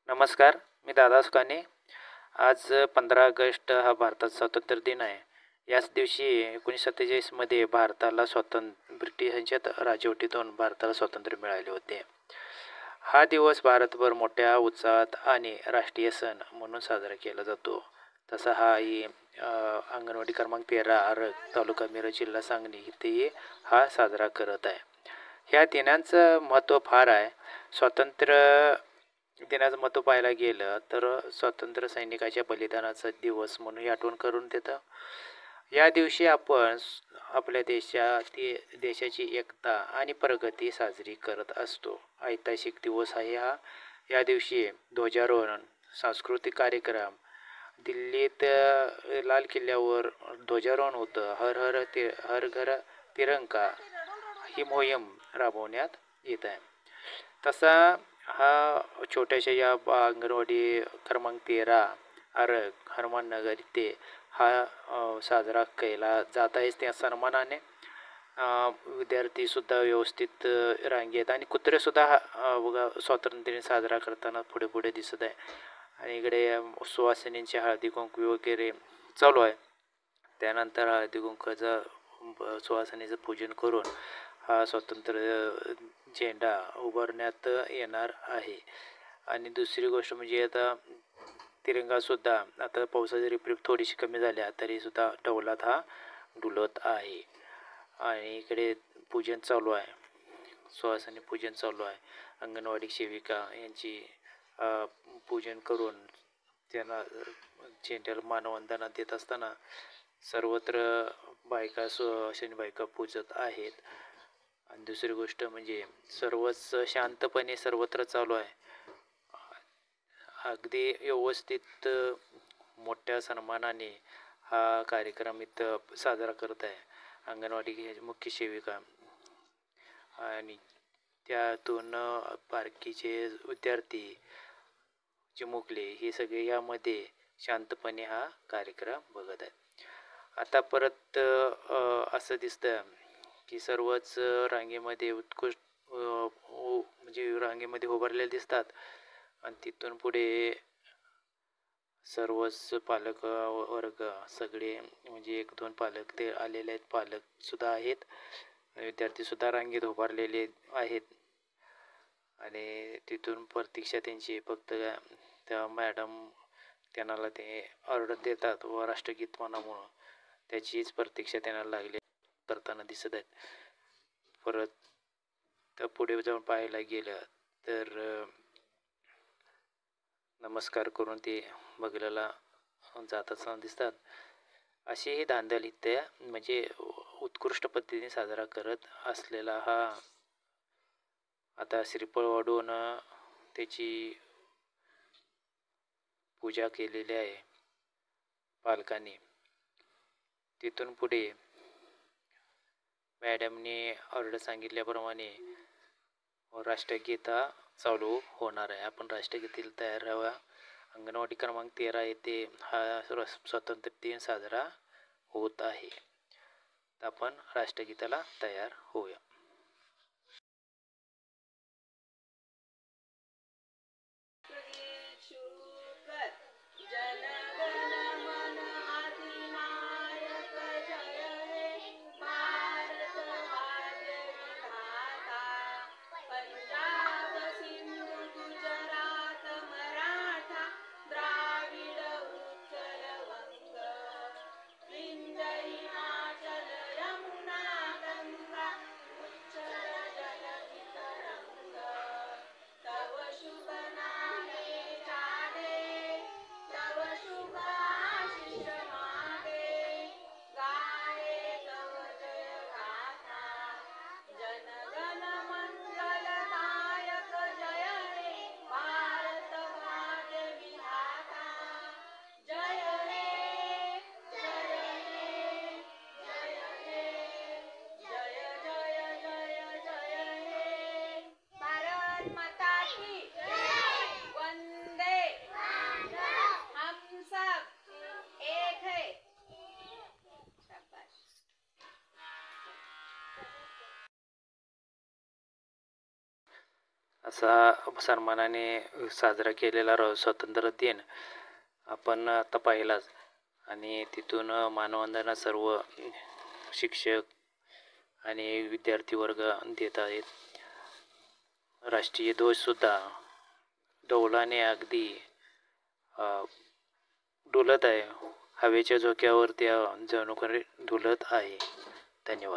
नमस्कार, मी दादा सुकाने. आज 15 ऑगस्ट हा भारताचा स्वातंत्र्य दिन आहे. याच दिवशी 1947मध्ये भारताला ब्रिटिशांच्या राजवटीतून भारताला स्वातंत्र्य मिळाले होते. हा दिवस भारतभर मोठ्या उत्साहात आणि राष्ट्रीय सण म्हणून साजरा केला जातो. तसा अंगणवाडी क्रमांक 13 आरग तालुका मिरज जिल्हा सांगली इथेही हा साजरा करत आहे. ह्या दिनांचं महत्त्व फार आहे. स्वातंत्र्य दिनाचं महत्त्व पाहायला गेलं तर स्वातंत्र्य सैनिकाच्या बलिदानाचा दिवस म्हणून आठवण करून देतं. या दिवशी आपण आपल्या देशाची एकता आणि प्रगती साजरी करत असतो. ऐतिहासिक दिवस आहे हा. या दिवशी ध्वजारोहण, सांस्कृतिक कार्यक्रम, दिल्लीत लाल किल्ल्यावर ध्वजारोहण होतं. हर घर तिरंगा ही मोहीम राबवण्यात येत आहे. तसा हा छोट्याशा या अंगणवाडी क्रमांक 13 आरग हनुमाननगर इथे हा साजरा केला जात आहे. त्या सन्मानाने विद्यार्थीसुद्धा व्यवस्थित रांगेत आणि कुत्रेसुद्धा बघा स्वातंत्र्य दिन साजरा करताना पुढे पुढे दिसत आहे. आणि इकडे सुवासिनींचे हळदी कुंकू वगैरे चालू आहे. त्यानंतर हळदी कुंकूचं सुवासिनीचं पूजन करून हा स्वातंत्र्य झेंडा उभारण्यात येणार आहे. आणि दुसरी गोष्ट म्हणजे आता तिरंगासुद्धा आता पावसाची रिपरिप थोडीशी कमी झाल्या तरीसुद्धा डौलात हा डुलत आहे. आणि इकडे पूजन चालू आहे, सुवासिनी पूजन चालू आहे. अंगणवाडी सेविका यांची पूजन करून त्यांना झेंड्याला मानवंदना देत असताना सर्वत्र बायका पूजत आहेत. आणि दुसरी गोष्ट म्हणजे सर्वच शांतपणे सर्वत्र चालू आहे. अगदी व्यवस्थित मोठ्या सन्मानाने हा कार्यक्रम इथं साजरा करत आहे अंगणवाडी मुख्य सेविका. आणि त्यातून बारकीचे विद्यार्थी चिमुकले हे सगळे यामध्ये शांतपणे हा कार्यक्रम बघत आहेत. आता परत असं दिसतं की सर्वच रांगेमध्ये उत्कृष्ट म्हणजे रांगेमध्ये उभारलेले दिसतात. आणि तिथून पुढे सर्वच पालक वर्ग सगळे म्हणजे 1-2 पालक ते आलेले आहेत, पालकसुद्धा आहेत, विद्यार्थीसुद्धा रांगेत उभारलेले आहेत. आणि तिथून प्रतीक्षा त्यांची फक्त त्या मॅडम त्यांना ते ऑर्डर देतात व राष्ट्रगीत म्हणामुळं त्याचीच प्रतीक्षा त्यांना लागली करताना दिसत आहेत. परत तर पुढे जाऊन पाहायला गेलं तर नमस्कार करून ते बघायला जात असताना दिसतात. अशी ही धांदल इथे म्हणजे उत्कृष्ट पद्धतीने साजरा करत असलेला हा आता श्रीफळ वाढवून त्याची पूजा केलेली आहे पालकांनी. तिथून पुढे मॅडमने ऑर्डर सांगितल्याप्रमाणे राष्ट्रगीत हा चालू होणार आहे. आपण राष्ट्रगीताला तयार राहावा. अंगणवाडी क्रमांक 13 येथे हा स्वातंत्र्य दिन साजरा होत आहे. तर आपण राष्ट्रगीताला तयार होऊया. असा सन्मानाने साजरा केलेला स्वातंत्र्य दिन आपण आता पाहिलाच. आणि तिथून मानवंदना सर्व शिक्षक आणि विद्यार्थी वर्ग देत आहेत. राष्ट्रीय ध्वजसुद्धा डौलाने अगदी डुलत आहे. हवेच्या झोक्यावर त्या जणू काही डुलत आहे. धन्यवाद.